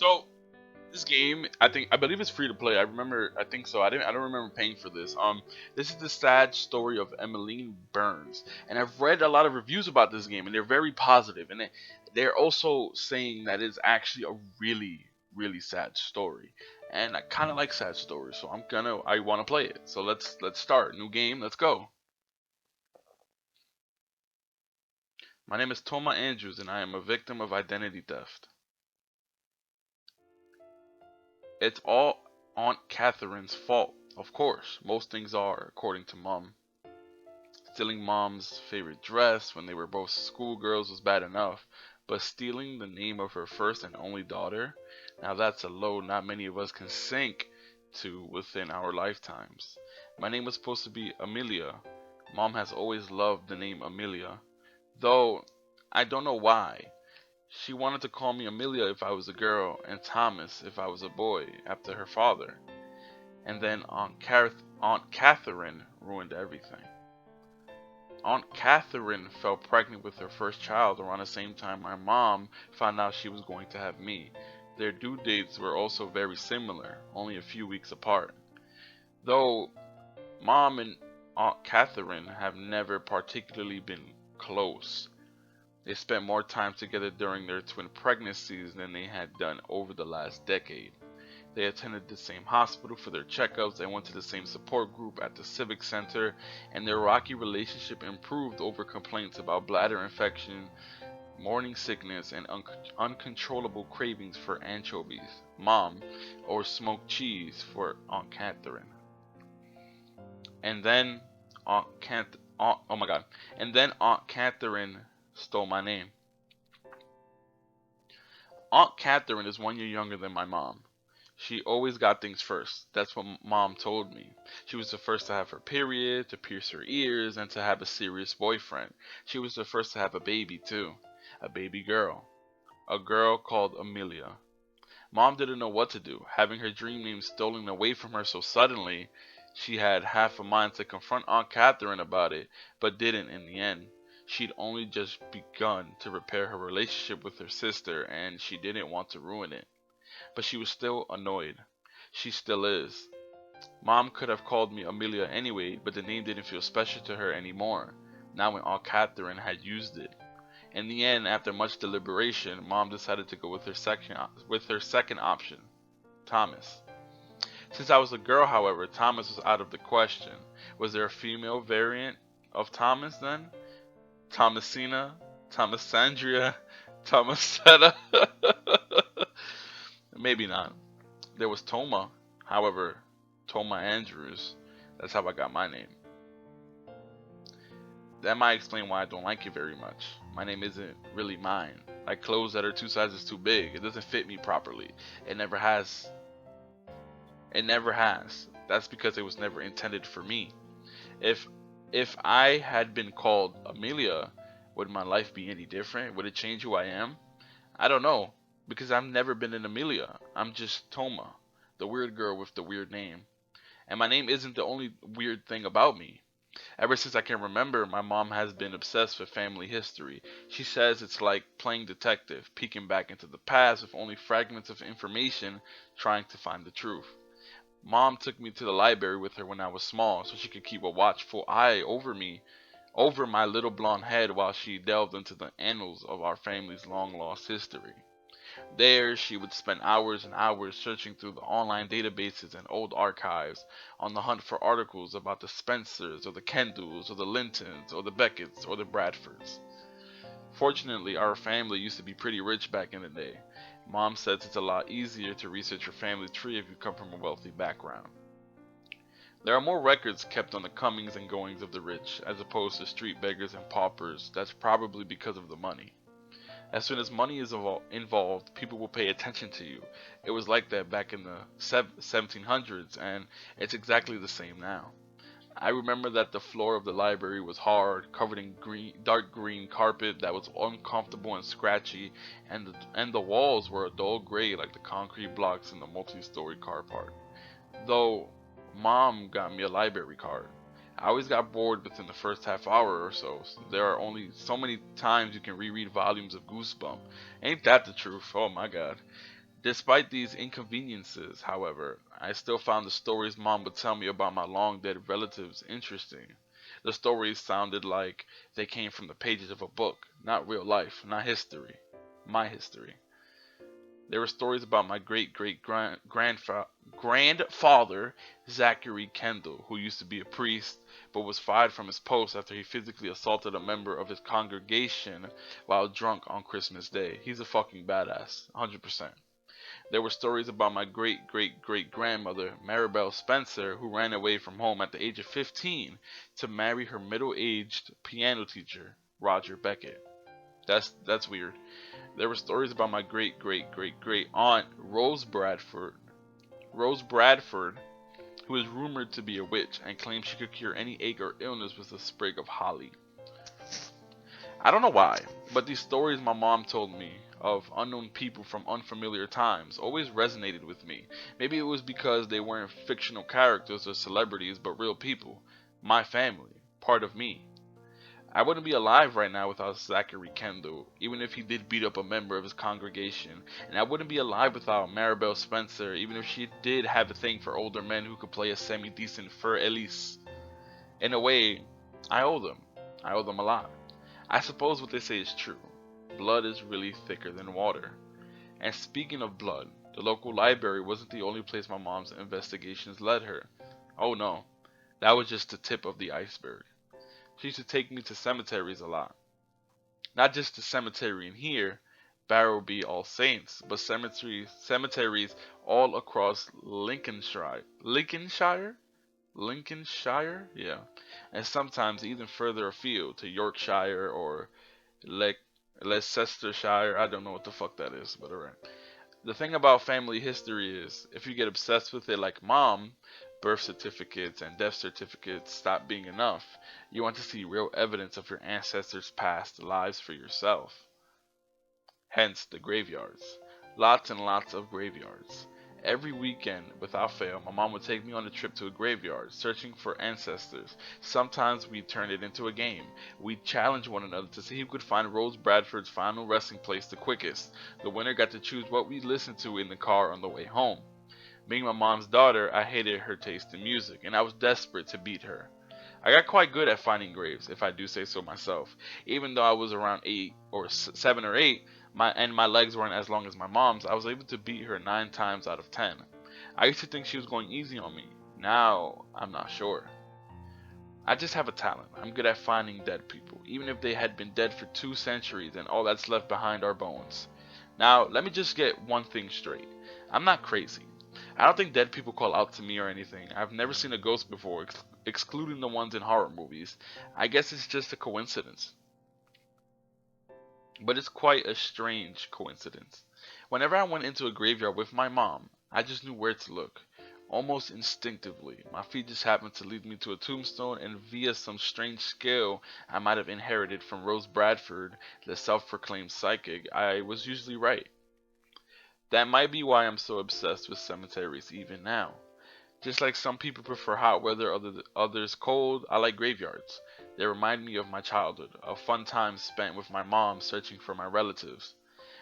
So this game, I believe it's free to play. I think so. I don't remember paying for this. This is the sad story of Emmeline Burns, and I've read a lot of reviews about this game, and they're very positive, and they're also saying that it's actually a really sad story, and I kind of like sad stories, so I want to play it. So let's start new game. Let's go. My name is Toma Andrews, and I am a victim of identity theft. It's all Aunt Catherine's fault. Of course, most things are, according to Mom. Stealing Mom's favorite dress when they were both schoolgirls was bad enough, but stealing the name of her first and only daughter? Now that's a load not many of us can sink to within our lifetimes. My name was supposed to be Amelia. Mom has always loved the name Amelia, though I don't know why. She wanted to call me Amelia if I was a girl, and Thomas if I was a boy, after her father. And then Aunt Catherine ruined everything. Aunt Catherine fell pregnant with her first child around the same time my mom found out she was going to have me. Their due dates were also very similar, only a few weeks apart. Though Mom and Aunt Catherine have never particularly been close. They spent more time together during their twin pregnancies than they had done over the last decade. They attended the same hospital for their checkups and went to the same support group at the Civic Center, and their rocky relationship improved over complaints about bladder infection, morning sickness, and uncontrollable cravings for anchovies, Mom, or smoked cheese for Aunt Catherine. And then oh my god. And then Aunt Catherine stole my name. Aunt Catherine is 1 year younger than my mom. She always got things first. That's what Mom told me. She was the first to have her period, to pierce her ears, and to have a serious boyfriend. She was the first to have a baby, too. A baby girl. A girl called Amelia. Mom didn't know what to do. Having her dream name stolen away from her so suddenly, she had half a mind to confront Aunt Catherine about it, but didn't in the end. She'd only just begun to repair her relationship with her sister, and she didn't want to ruin it. But she was still annoyed. She still is. Mom could have called me Amelia anyway, but the name didn't feel special to her anymore, now when Aunt Catherine had used it. In the end, after much deliberation, Mom decided to go with her second option, Thomas. Since I was a girl, however, Thomas was out of the question. Was there a female variant of Thomas then? Thomasina? Thomasandria? Thomasetta? Maybe not. There was Toma, however, Toma Andrews. That's how I got my name. That might explain why I don't like it very much. My name isn't really mine. Like clothes that are 2 sizes too big. It doesn't fit me properly. It never has. It never has. That's because it was never intended for me. If if I had been called Amelia, would my life be any different? Would it change who I am? I don't know, because I've never been an Amelia. I'm just Toma, the weird girl with the weird name. And my name isn't the only weird thing about me. Ever since I can remember, my mom has been obsessed with family history. She says it's like playing detective, peeking back into the past with only fragments of information, trying to find the truth. Mom took me to the library with her when I was small so she could keep a watchful eye over me, over my little blonde head while she delved into the annals of our family's long lost history. There, she would spend hours and hours searching through the online databases and old archives on the hunt for articles about the Spencers or the Kendalls or the Lintons or the Becketts or the Bradfords. Fortunately, our family used to be pretty rich back in the day. Mom says it's a lot easier to research your family tree if you come from a wealthy background. There are more records kept on the comings and goings of the rich, as opposed to street beggars and paupers. That's probably because of the money. As soon as money is involved, people will pay attention to you. It was like that back in the 1700s, and it's exactly the same now. I remember that the floor of the library was hard, covered in dark green carpet that was uncomfortable and scratchy, and the walls were a dull gray like the concrete blocks in the multi-story car park. Though Mom got me a library card. I always got bored within the first half hour or so. There are only so many times you can reread volumes of Goosebumps. Ain't that the truth? Oh my god. Despite these inconveniences, however, I still found the stories Mom would tell me about my long dead relatives interesting. The stories sounded like they came from the pages of a book, not real life, not history. My history. There were stories about my grandfather, Zachary Kendall, who used to be a priest but was fired from his post after he physically assaulted a member of his congregation while drunk on Christmas Day. He's a fucking badass, 100%. There were stories about my great grandmother, Maribel Spencer, who ran away from home at the age of 15 to marry her middle aged piano teacher, Roger Beckett. That's weird. There were stories about my great aunt, Rose Bradford, who is rumored to be a witch and claims she could cure any ache or illness with a sprig of holly. I don't know why, but these stories my mom told me of unknown people from unfamiliar times always resonated with me. Maybe it was because they weren't fictional characters or celebrities, but real people. My family. Part of me. I wouldn't be alive right now without Zachary Kendall, even if he did beat up a member of his congregation. And I wouldn't be alive without Maribel Spencer, even if she did have a thing for older men who could play a semi-decent Fur Elise. In a way, I owe them. I owe them a lot. I suppose what they say is true. Blood is really thicker than water. And speaking of blood, the local library wasn't the only place my mom's investigations led her. Oh no, that was just the tip of the iceberg. She used to take me to cemeteries a lot. Not just the cemetery in here, Barrowby All Saints, but cemeteries all across Lincolnshire. Lincolnshire? Yeah. And sometimes even further afield to Yorkshire or Le- Leicestershire. I don't know what the fuck that is, but alright. The thing about family history is, if you get obsessed with it like mom, birth certificates and death certificates stop being enough. You want to see real evidence of your ancestors' past lives for yourself. Hence the graveyards. Lots and lots of graveyards. Every weekend, without fail, my mom would take me on a trip to a graveyard, searching for ancestors. Sometimes we'd turn it into a game. We'd challenge one another to see who could find Rose Bradford's final resting place the quickest. The winner got to choose what we listened to in the car on the way home. Being my mom's daughter, I hated her taste in music, and I was desperate to beat her. I got quite good at finding graves, if I do say so myself. Even though I was around 7 or 8, my legs weren't as long as my mom's, I was able to beat her 9 times out of 10. I used to think she was going easy on me. Now, I'm not sure. I just have a talent. I'm good at finding dead people, even if they had been dead for 2 centuries and all that's left behind are bones. Now, let me just get one thing straight. I'm not crazy. I don't think dead people call out to me or anything. I've never seen a ghost before, excluding the ones in horror movies. I guess it's just a coincidence. But it's quite a strange coincidence. Whenever I went into a graveyard with my mom, I just knew where to look. Almost instinctively, my feet just happened to lead me to a tombstone, and via some strange skill I might have inherited from Rose Bradford, the self-proclaimed psychic, I was usually right. That might be why I'm so obsessed with cemeteries even now. Just like some people prefer hot weather, others cold, I like graveyards. They remind me of my childhood, of fun times spent with my mom searching for my relatives.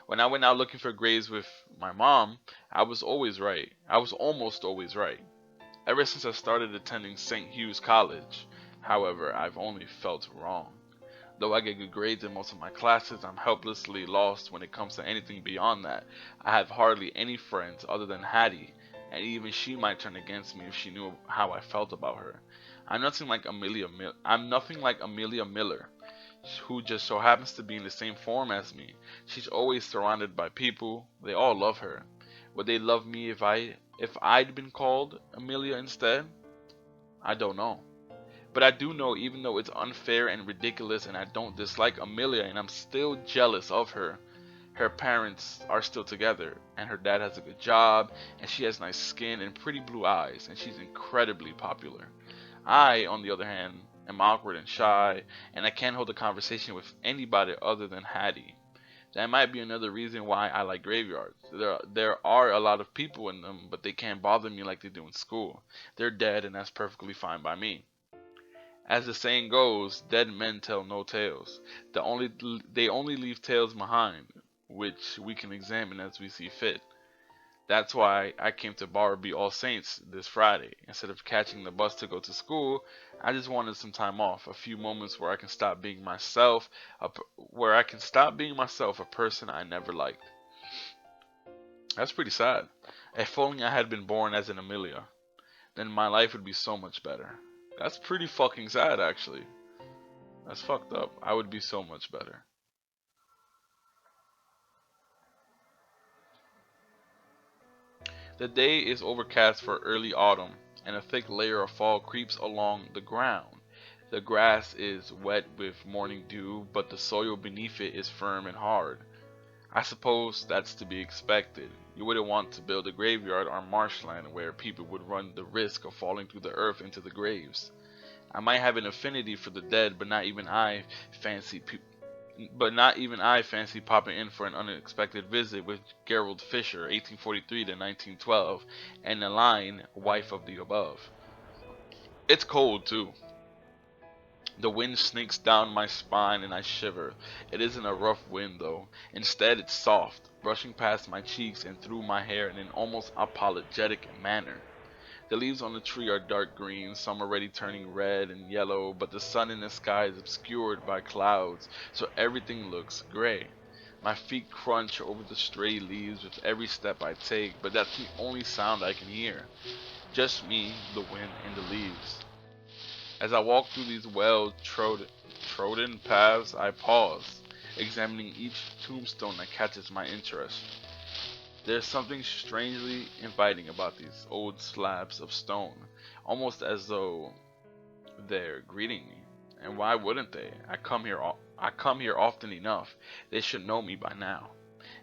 When I went out looking for graves with my mom, I was always right. I was almost always right. Ever since I started attending St. Hugh's College, however, I've only felt wrong. Though I get good grades in most of my classes, I'm helplessly lost when it comes to anything beyond that. I have hardly any friends other than Hattie, and even she might turn against me if she knew how I felt about her. I'm nothing like Amelia Miller, who just so happens to be in the same form as me. She's always surrounded by people. They all love her. Would they love me if I'd been called Amelia instead? I don't know. But I do know, even though it's unfair and ridiculous and I don't dislike Amelia and I'm still jealous of her, her parents are still together and her dad has a good job and she has nice skin and pretty blue eyes and she's incredibly popular. I, on the other hand, am awkward and shy and I can't hold a conversation with anybody other than Hattie. That might be another reason why I like graveyards. There are a lot of people in them, but they can't bother me like they do in school. They're dead and that's perfectly fine by me. As the saying goes, dead men tell no tales. They only leave tales behind, which we can examine as we see fit. That's why I came to Barby All Saints this Friday. Instead of catching the bus to go to school, I just wanted some time off, a few moments where I can stop being myself, a person I never liked. That's pretty sad. If only I had been born as an Amelia, then my life would be so much better. That's pretty fucking sad, actually. That's fucked up. I would be so much better. The day is overcast for early autumn, and a thick layer of fall creeps along the ground. The grass is wet with morning dew, but the soil beneath it is firm and hard. I suppose that's to be expected. You wouldn't want to build a graveyard or marshland where people would run the risk of falling through the earth into the graves. I might have an affinity for the dead, but not even I fancy popping in for an unexpected visit with Gerald Fisher, 1843 to 1912, and Emmeline, wife of the above. It's cold too. The wind sneaks down my spine and I shiver. It isn't a rough wind though. Instead, it's soft, brushing past my cheeks and through my hair in an almost apologetic manner. The leaves on the tree are dark green, some already turning red and yellow, but the sun in the sky is obscured by clouds, so everything looks gray. My feet crunch over the stray leaves with every step I take, but that's the only sound I can hear. Just me, the wind, and the leaves. As I walk through these well-trodden paths, I pause, examining each tombstone that catches my interest. There's something strangely inviting about these old slabs of stone, almost as though they're greeting me. And why wouldn't they? I come here often enough. They should know me by now.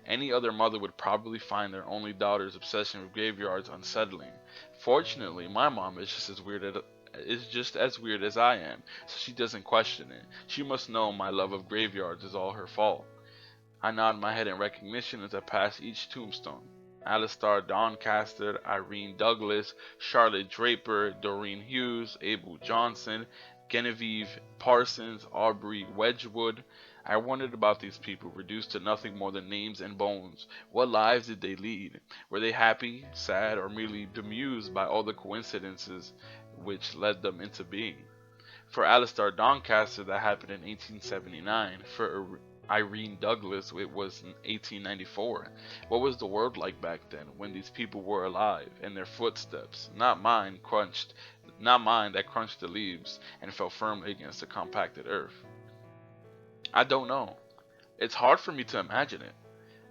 Any other mother would probably find their only daughter's obsession with graveyards unsettling. Fortunately, my mom is just as weird as I am, so she doesn't question it. She must know my love of graveyards is all her fault. I nod my head in recognition as I pass each tombstone. Alistar Doncaster, Irene Douglas, Charlotte Draper, Doreen Hughes, Abel Johnson, Genevieve Parsons, Aubrey Wedgwood. I wondered about these people, reduced to nothing more than names and bones. What lives did they lead? Were they happy, sad, or merely bemused by all the coincidences which led them into being? For Alistar Doncaster, that happened in 1879. For Irene Douglas, it was in 1894. What was the world like back then, when these people were alive, and their footsteps, not mine that crunched the leaves and fell firmly against the compacted earth? I don't know. It's hard for me to imagine it.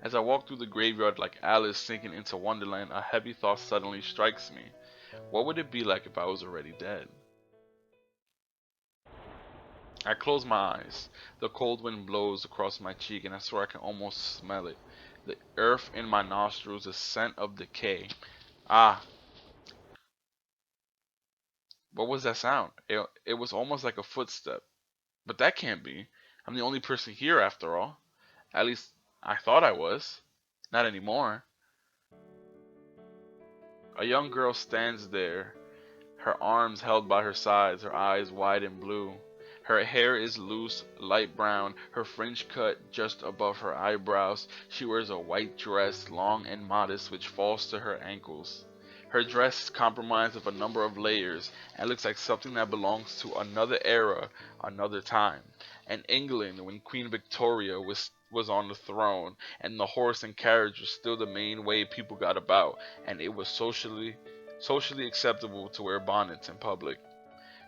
As I walk through the graveyard like Alice sinking into Wonderland, a heavy thought suddenly strikes me. What would it be like if I was already dead? I close my eyes. The cold wind blows across my cheek and I swear I can almost smell it. The earth in my nostrils, the scent of decay. Ah, what was that sound? It was almost like a footstep. But that can't be. I'm the only person here after all. At least I thought I was. Not anymore. A young girl stands there, her arms held by her sides, her eyes wide and blue. Her hair is loose, light brown, her fringe cut just above her eyebrows. She wears a white dress, long and modest, which falls to her ankles. Her dress is comprised of a number of layers and looks like something that belongs to another era, another time. In England, when Queen Victoria was on the throne, and the horse and carriage was still the main way people got about, and it was socially acceptable to wear bonnets in public.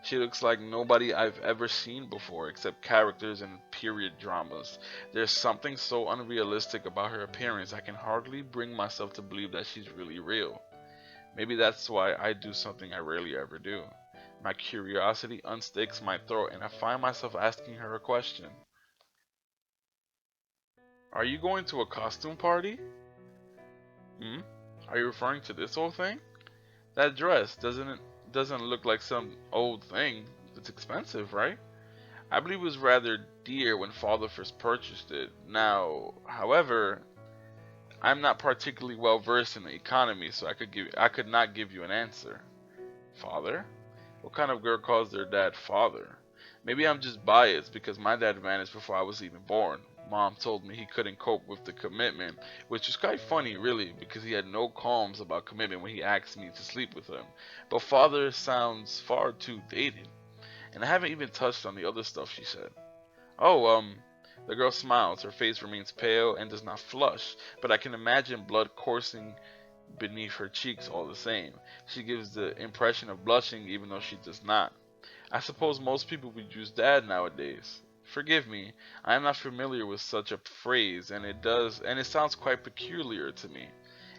She looks like nobody I've ever seen before except characters in period dramas. There's something so unrealistic about her appearance I can hardly bring myself to believe that she's really real. Maybe that's why I do something I rarely ever do. My curiosity unsticks my throat and I find myself asking her a question. Are you going to a costume party? Hmm? Are you referring to this old thing? That dress doesn't look like some old thing. It's expensive, right? I believe it was rather dear when father first purchased it. Now, however, I'm not particularly well versed in the economy, so I could not give you an answer. Father? What kind of girl calls their dad father? Maybe I'm just biased because my dad vanished before I was even born. Mom told me he couldn't cope with the commitment, which was quite funny really, because he had no qualms about commitment when he asked me to sleep with him. But father sounds far too dated. And I haven't even touched on the other stuff she said. Oh, the girl smiles. Her face remains pale and does not flush, but I can imagine blood coursing beneath her cheeks all the same. She gives the impression of blushing even though she does not. I suppose most people would use dad nowadays. Forgive me, I am not familiar with such a phrase, and it sounds quite peculiar to me.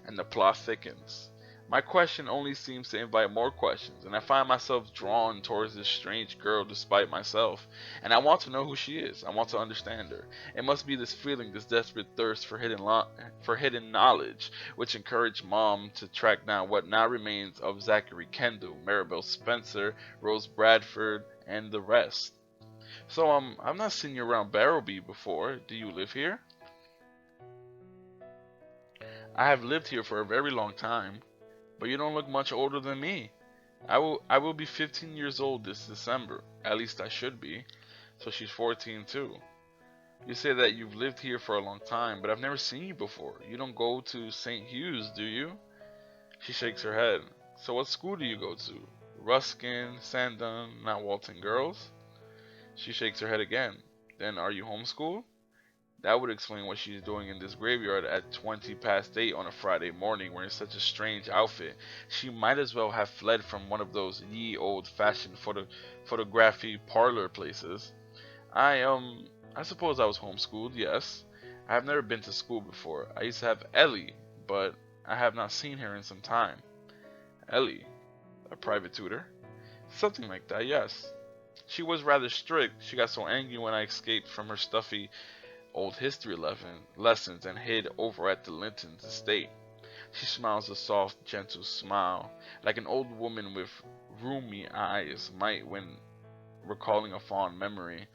And the plot thickens. My question only seems to invite more questions, and I find myself drawn towards this strange girl despite myself. And I want to know who she is. I want to understand her. It must be this feeling, this desperate thirst for hidden knowledge, which encouraged Mom to track down what now remains of Zachary Kendall, Maribel Spencer, Rose Bradford, and the rest. So, I've not seen you around Barrowby before. Do you live here? I have lived here for a very long time. But you don't look much older than me. I will be 15 years old this December. At least I should be. So she's 14 too. You say that you've lived here for a long time, but I've never seen you before. You don't go to St. Hugh's, do you? She shakes her head. So what school do you go to? Ruskin, Sandon, not Walton Girls? She shakes her head again. Then are you homeschooled? That would explain what she's doing in this graveyard at 20 past 8 on a Friday morning wearing such a strange outfit. She might as well have fled from one of those ye old fashioned photography parlor places. I suppose I was homeschooled, yes. I have never been to school before. I used to have Ellie, but I have not seen her in some time. Ellie? A private tutor? Something like that, yes. She was rather strict. She got so angry when I escaped from her stuffy old history lessons and hid over at the Linton's estate. She smiles a soft, gentle smile, like an old woman with rheumy eyes might when recalling a fond memory.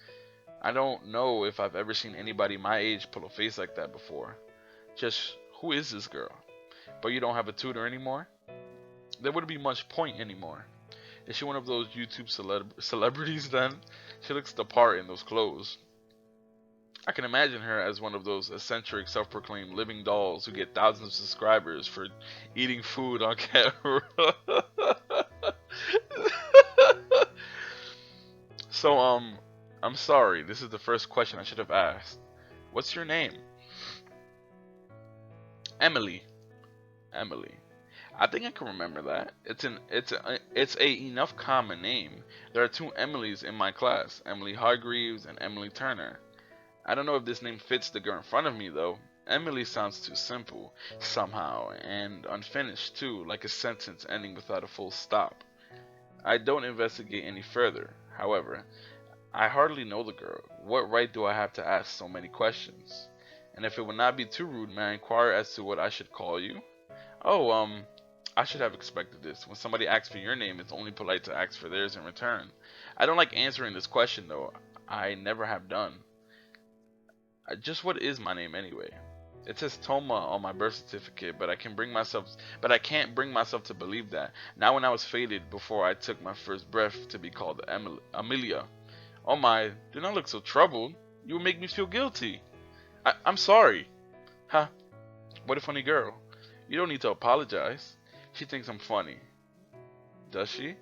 I don't know if I've ever seen anybody my age pull a face like that before. Just, who is this girl? But you don't have a tutor anymore? There wouldn't be much point anymore. Is she one of those YouTube celebrities then? She looks the part in those clothes. I can imagine her as one of those eccentric, self-proclaimed living dolls who get thousands of subscribers for eating food on camera. So, I'm sorry. This is the first question I should have asked. What's your name? Emily. Emily. I think I can remember that. It's a enough common name. There are two Emilys in my class, Emily Hargreaves and Emily Turner. I don't know if this name fits the girl in front of me though. Emily sounds too simple, somehow, and unfinished too, like a sentence ending without a full stop. I don't investigate any further. However, I hardly know the girl. What right do I have to ask so many questions? And if it would not be too rude, may I inquire as to what I should call you? Oh, I should have expected this. When somebody asks for your name, it's only polite to ask for theirs in return. I don't like answering this question though. I never have done. Just what is my name anyway? It says Toma on my birth certificate, but I can't bring myself to believe that. Not when I was fated before I took my first breath to be called Amelia. Oh my, do not look so troubled. You will make me feel guilty. I'm sorry. Huh? What a funny girl. You don't need to apologize. She thinks I'm funny. Does she?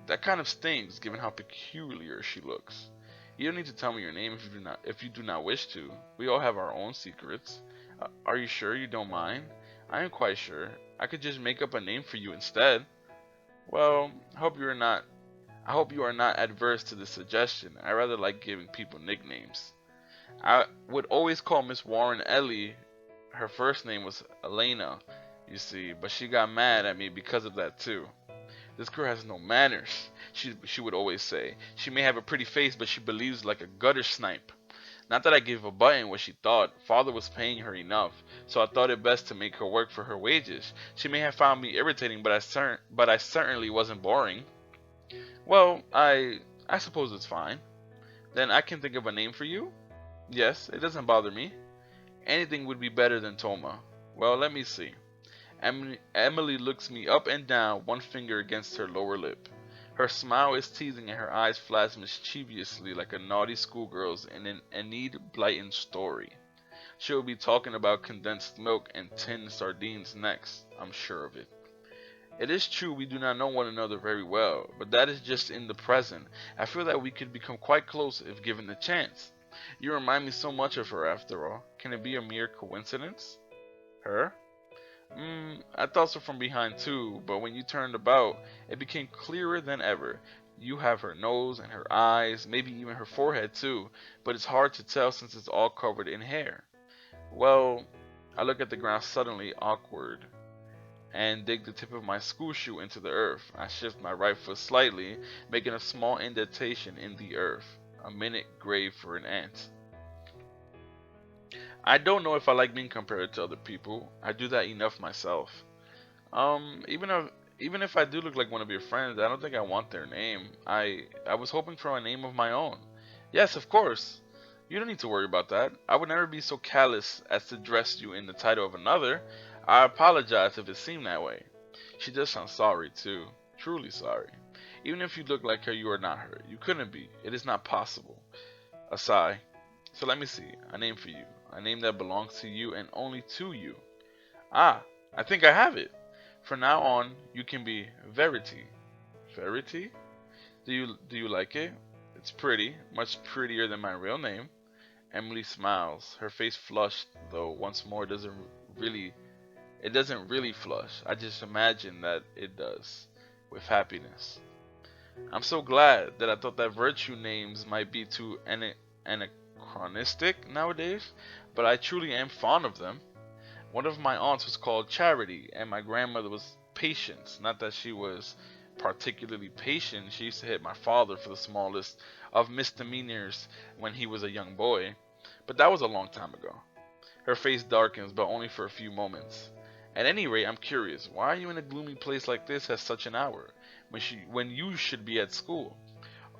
That kind of stings, given how peculiar she looks. You don't need to tell me your name if you do not wish to. We all have our own secrets. Are you sure you don't mind? I am quite sure. I could just make up a name for you instead. Well, I hope you are not adverse to the suggestion. I rather like giving people nicknames. I would always call Miss Warren Ellie. Her first name was Elena, you see, but she got mad at me because of that too. This girl has no manners, she would always say. She may have a pretty face, but she believes like a gutter snipe. Not that I gave a button what she thought. Father was paying her enough, so I thought it best to make her work for her wages. She may have found me irritating, but I certainly wasn't boring. Well, I suppose it's fine. Then I can think of a name for you? Yes, it doesn't bother me. Anything would be better than Toma. Well, let me see. Emily looks me up and down, one finger against her lower lip. Her smile is teasing and her eyes flash mischievously like a naughty schoolgirl's in an Enid Blyton story. She'll be talking about condensed milk and tinned sardines next, I'm sure of it. It is true we do not know one another very well, but that is just in the present. I feel that we could become quite close if given the chance. You remind me so much of her after all. Can it be a mere coincidence? Her? I thought so from behind too, but when you turned about, it became clearer than ever. You have her nose and her eyes, maybe even her forehead too, but it's hard to tell since it's all covered in hair. Well, I look at the ground suddenly awkward and dig the tip of my school shoe into the earth. I shift my right foot slightly, making a small indentation in the earth. A minute grave for an ant. I don't know if I like being compared to other people. I do that enough myself. Even if I do look like one of your friends, I don't think I want their name. I was hoping for a name of my own. Yes, of course. You don't need to worry about that. I would never be so callous as to dress you in the title of another. I apologize if it seemed that way. She does sound sorry too. Truly sorry. Even if you look like her, you are not her. You couldn't be. It is not possible. A sigh. So let me see. A name for you. A name that belongs to you and only to you. Ah, I think I have it. From now on, you can be Verity. Verity? Do you like it? It's pretty, much prettier than my real name. Emily smiles. Her face flushed, though once more it doesn't really flush. I just imagine that it does, with happiness. I'm so glad that I thought that virtue names might be too anachronistic nowadays, but I truly am fond of them. One of my aunts was called Charity, and my grandmother was Patience. Not that she was particularly patient. She used to hit my father for the smallest of misdemeanors when he was a young boy, but that was a long time ago. Her face darkens, but only for a few moments. At any rate, I'm curious. Why are you in a gloomy place like this at such an hour, when you should be at school?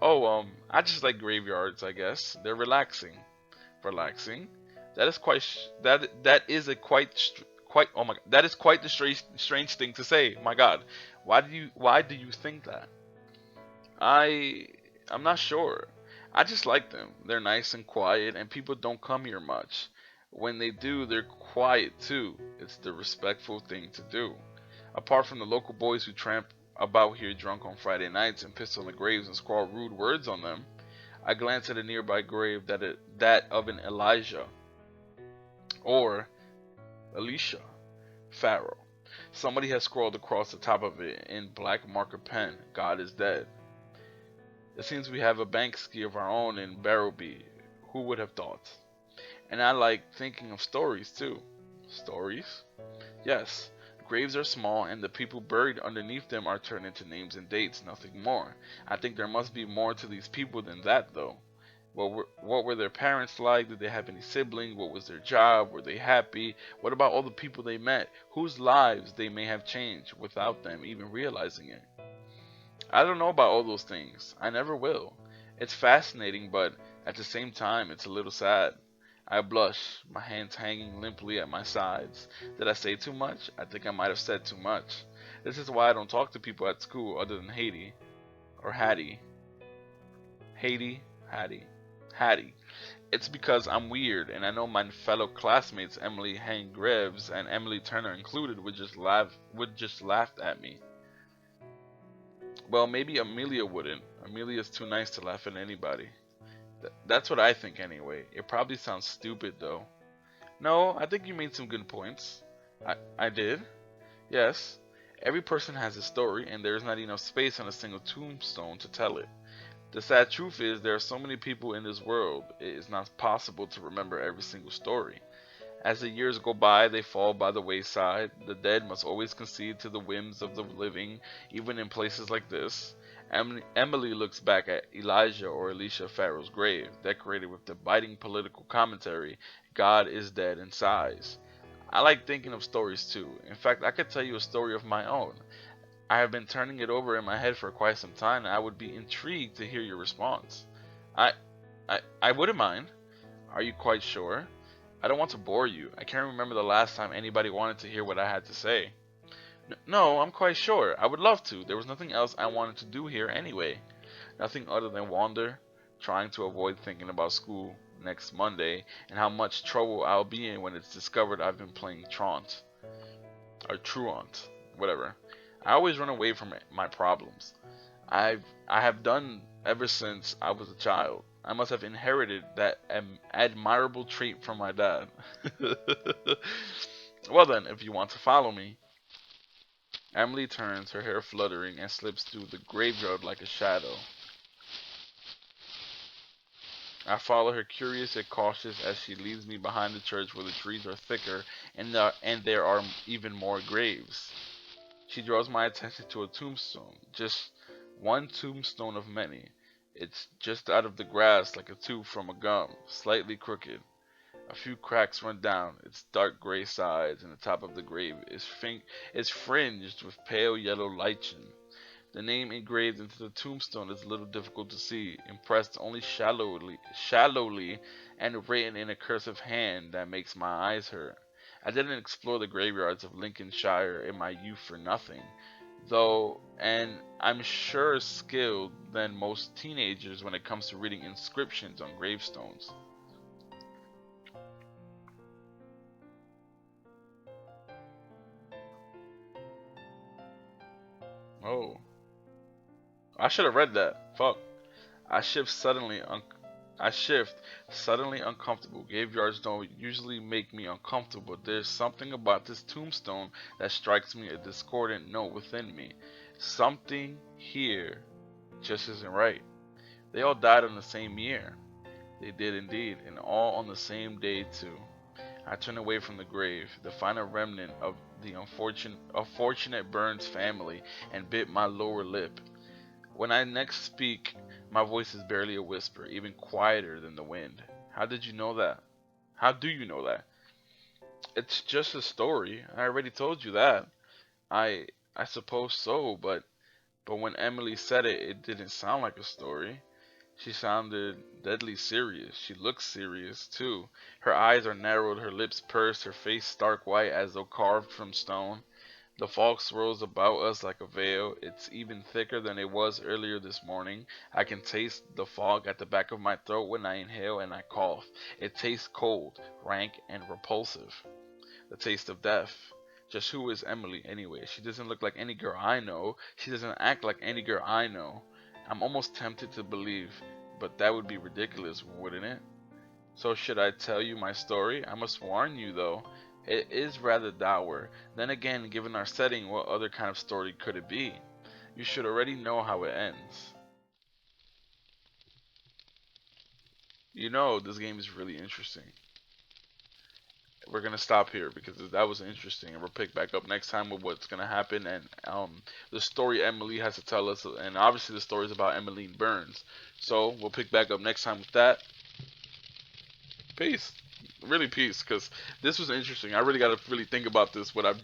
Oh, I just like graveyards, I guess. They're relaxing. Relaxing. That is quite that is a quite oh my that is quite the strange thing to say. My God, why do you think that? I I'm not sure. I just like them. They're nice and quiet, and people don't come here much. When they do, they're quiet too. It's the respectful thing to do. Apart from the local boys who tramp about here drunk on Friday nights and piss on the graves and scrawl rude words on them, I glance at a nearby grave that of an Elijah or Elisha Pharaoh. Somebody has scrawled across the top of it in black marker pen, God is dead. It seems we have a Banksy of our own in Barrowby. Who would have thought? And I like thinking of stories too. Stories? Yes. Graves are small and the people buried underneath them are turned into names and dates, nothing more. I think there must be more to these people than that though. What were their parents like? Did they have any siblings? What was their job? Were they happy? What about all the people they met? Whose lives they may have changed without them even realizing it? I don't know about all those things. I never will. It's fascinating, but at the same time, it's a little sad. I blush, my hands hanging limply at my sides. Did I say too much? I think I might have said too much. This is why I don't talk to people at school other than Haiti or Hattie. Hattie. It's because I'm weird, and I know my fellow classmates Emily Hang Greaves and Emily Turner included would just laugh at me. Well, maybe Amelia wouldn't. Amelia's too nice to laugh at anybody. That's what I think anyway. It probably sounds stupid though. No, I think you made some good points. I did. Yes. Every person has a story, and there is not enough space on a single tombstone to tell it. The sad truth is there are so many people in this world, it is not possible to remember every single story. As the years go by, they fall by the wayside. The dead must always concede to the whims of the living, even in places like this. Emily looks back at Elijah or Elisha Pharaoh's grave, decorated with the biting political commentary, God is dead, and sighs. I like thinking of stories too. In fact, I could tell you a story of my own. I have been turning it over in my head for quite some time, and I would be intrigued to hear your response. I, I wouldn't mind. Are you quite sure? I don't want to bore you. I can't remember the last time anybody wanted to hear what I had to say. No, I'm quite sure. I would love to. There was nothing else I wanted to do here anyway. Nothing other than wander, trying to avoid thinking about school next Monday and how much trouble I'll be in when it's discovered I've been playing Trant or Truant, whatever. I always run away from my problems. I have done ever since I was a child. I must have inherited that admirable trait from my dad. Well then, if you want to follow me. Emily turns, her hair fluttering, and slips through the graveyard like a shadow. I follow her, curious yet cautious, as she leads me behind the church where the trees are thicker and there are even more graves. She draws my attention to a tombstone, just one tombstone of many. It's just out of the grass like a tooth from a gum, slightly crooked. A few cracks run down its dark gray sides, and the top of the grave is fringed with pale yellow lichen. The name engraved into the tombstone is a little difficult to see, impressed only shallowly, and written in a cursive hand that makes my eyes hurt. I didn't explore the graveyards of Lincolnshire in my youth for nothing, though, and I'm sure skilled than most teenagers when it comes to reading inscriptions on gravestones. Oh, I should have read that. Fuck. I shift suddenly I shift, suddenly uncomfortable. Graveyards don't usually make me uncomfortable, but there's something about this tombstone that strikes me a discordant note within me. Something here just isn't right. They all died on the same year. They did indeed, and all on the same day too. I turn away from the grave, the final remnant of the unfortunate Burns family, and bit my lower lip. When I next speak, my voice is barely a whisper, even quieter than the wind. How did you know that? How do you know that? It's just a story. I already told you that. I I suppose so, but when Emily said it, it didn't sound like a story. She sounded deadly serious. She looked serious, too. Her eyes are narrowed, her lips pursed, her face stark white as though carved from stone. The fog swirls about us like a veil. It's even thicker than it was earlier this morning. I can taste the fog at the back of my throat when I inhale and I cough. It tastes cold, rank, and repulsive. The taste of death. Just who is Emily anyway? She doesn't look like any girl I know. She doesn't act like any girl I know. I'm almost tempted to believe, but that would be ridiculous, wouldn't it? So should I tell you my story? I must warn you though, it is rather dour. Then again, given our setting, what other kind of story could it be? You should already know how it ends. You know, this game is really interesting. We're gonna stop here because that was interesting, and we'll pick back up next time with what's gonna happen and the story Emily has to tell us, and obviously the story is about Emmeline Burns. So we'll pick back up next time with that. Peace, really peace, because this was interesting. I really got to really think about this. What I've